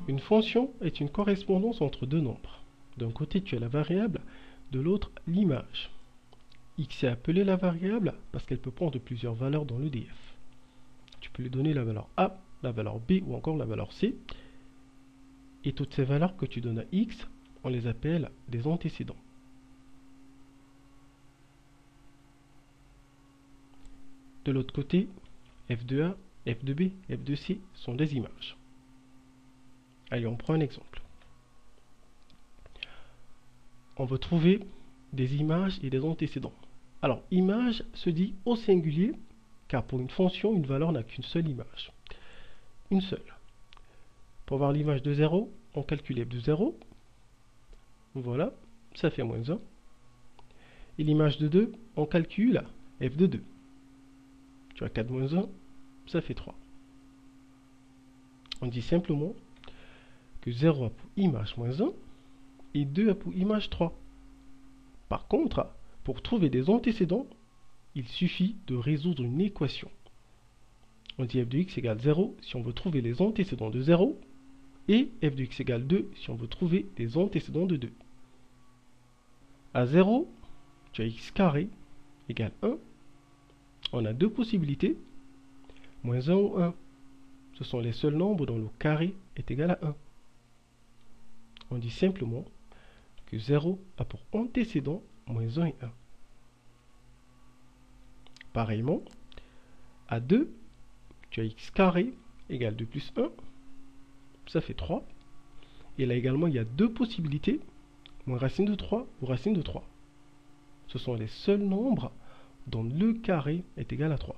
Une fonction est une correspondance entre deux nombres. D'un côté, tu as la variable, de l'autre, l'image. X est appelée la variable parce qu'elle peut prendre plusieurs valeurs dans l'EDF. Tu peux lui donner la valeur A, la valeur B ou encore la valeur C. Et toutes ces valeurs que tu donnes à X, on les appelle des antécédents. De l'autre côté, f de A, f de B, f de C sont des images. Allez, on prend un exemple. On veut trouver des images et des antécédents. Alors, image se dit au singulier, car pour une fonction, une valeur n'a qu'une seule image. Une seule. Pour voir l'image de 0, on calcule f de 0. Voilà, ça fait moins 1. Et l'image de 2, on calcule f de 2. Tu as 4 moins 1, ça fait 3. On dit simplement que 0 a pour image moins 1 et 2 a pour image 3. Par contre, pour trouver des antécédents, il suffit de résoudre une équation. On dit f de x égale 0 si on veut trouver les antécédents de 0 et f de x égale 2 si on veut trouver les antécédents de 2. À 0, tu as x carré égale 1. On a deux possibilités, moins 1 ou 1. Ce sont les seuls nombres dont le carré est égal à 1. On dit simplement que 0 a pour antécédent moins 1 et 1. Pareillement, à 2, tu as x carré égale 2 plus 1, ça fait 3. Et là également, il y a deux possibilités, moins racine de 3 ou racine de 3. Ce sont les seuls nombres dont le carré est égal à 3.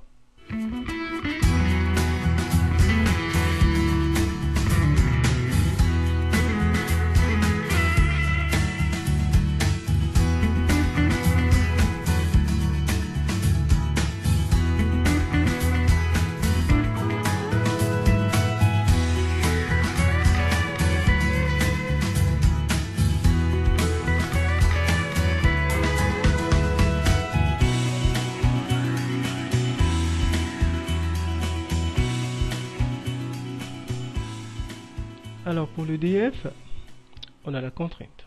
Alors pour le DF, on a la contrainte.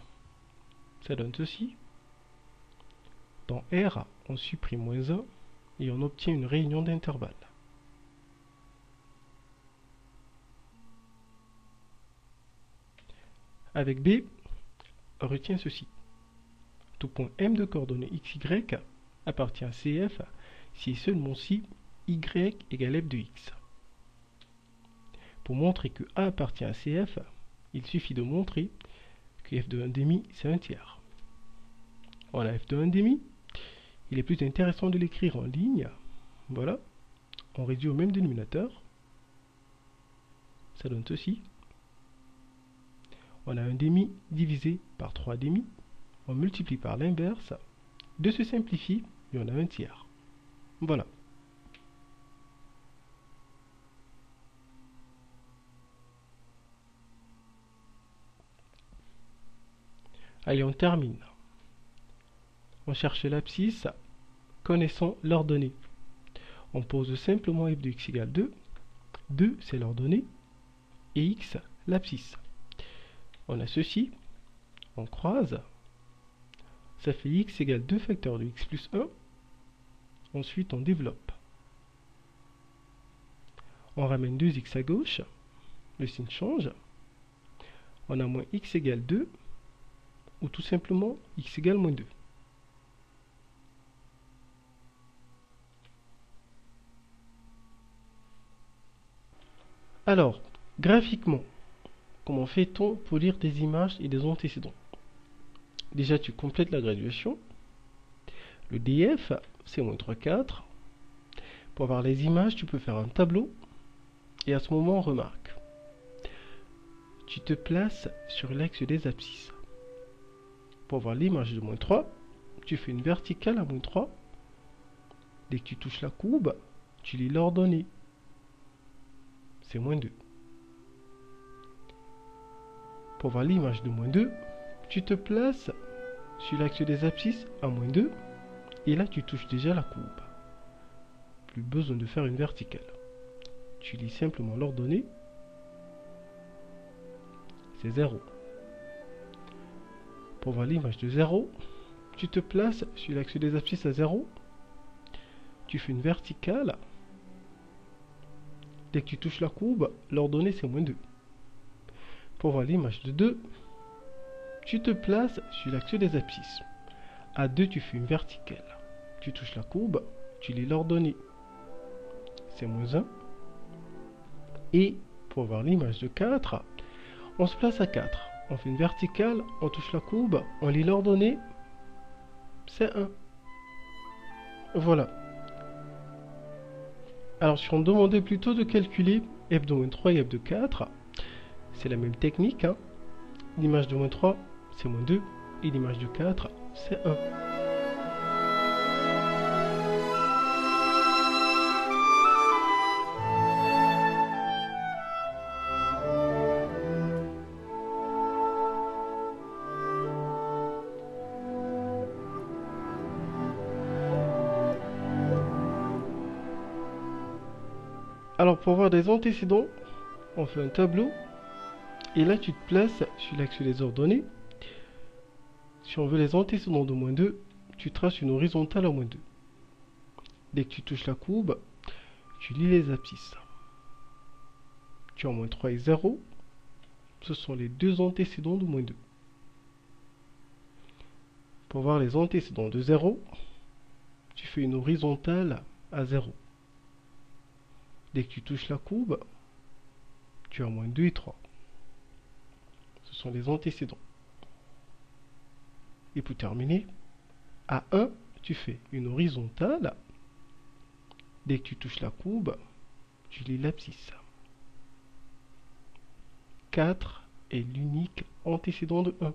Ça donne ceci. Dans R, on supprime moins 1 et on obtient une réunion d'intervalles. Avec B, retiens ceci. Tout point M de coordonnées x, y appartient à CF si et seulement si y égale f de x. Pour montrer que A appartient à CF, il suffit de montrer que f de 1,5 c'est un tiers. On a f de 1,5. Il est plus intéressant de l'écrire en ligne. Voilà. On réduit au même dénominateur. Ça donne ceci. On a 1,5 divisé par 3,5. On multiplie par l'inverse. 2 se simplifie et on a un tiers. Voilà. Allez, on termine. On cherche l'abscisse, connaissant l'ordonnée. On pose simplement f de x égale 2. 2, c'est l'ordonnée. Et x, l'abscisse. On a ceci. On croise. Ça fait x égale 2 facteurs de x plus 1. Ensuite, on développe. On ramène 2x à gauche. Le signe change. On a moins x égale 2. Ou tout simplement x égale moins 2. Alors, graphiquement, comment fait-on pour lire des images et des antécédents? Déjà, tu complètes la graduation. Le DF, c'est moins 3, 4. Pour avoir les images, tu peux faire un tableau. Et à ce moment, remarque. Tu te places sur l'axe des abscisses. Pour voir l'image de moins 3, tu fais une verticale à moins 3. Dès que tu touches la courbe, tu lis l'ordonnée. C'est moins 2. Pour voir l'image de moins 2, tu te places sur l'axe des abscisses à moins 2. Et là, tu touches déjà la courbe. Plus besoin de faire une verticale. Tu lis simplement l'ordonnée. c'est 0. Pour voir l'image de 0, tu te places sur l'axe des abscisses à 0. Tu fais une verticale. Dès que tu touches la courbe, l'ordonnée c'est -2. Pour voir l'image de 2, tu te places sur l'axe des abscisses. À 2, tu fais une verticale. Tu touches la courbe, tu lis l'ordonnée. C'est -1. Et pour voir l'image de 4, on se place à 4. On fait une verticale, on touche la courbe, on lit l'ordonnée. C'est 1. Voilà. Alors, si on me demandait plutôt de calculer f de -3 et f de 4, c'est la même technique. L'image de -3, c'est -2. Et l'image de 4, c'est 1. Alors, pour voir des antécédents, on fait un tableau. Et là, tu te places sur l'axe des ordonnées. Si on veut les antécédents de -2, tu traces une horizontale à -2. Dès que tu touches la courbe, tu lis les abscisses. Tu as -3 et 0. Ce sont les deux antécédents de -2. Pour voir les antécédents de 0, tu fais une horizontale à 0. Dès que tu touches la courbe, tu as -2 et 3. Ce sont les antécédents. Et pour terminer, à 1, tu fais une horizontale. Dès que tu touches la courbe, tu lis l'abscisse. 4 est l'unique antécédent de 1.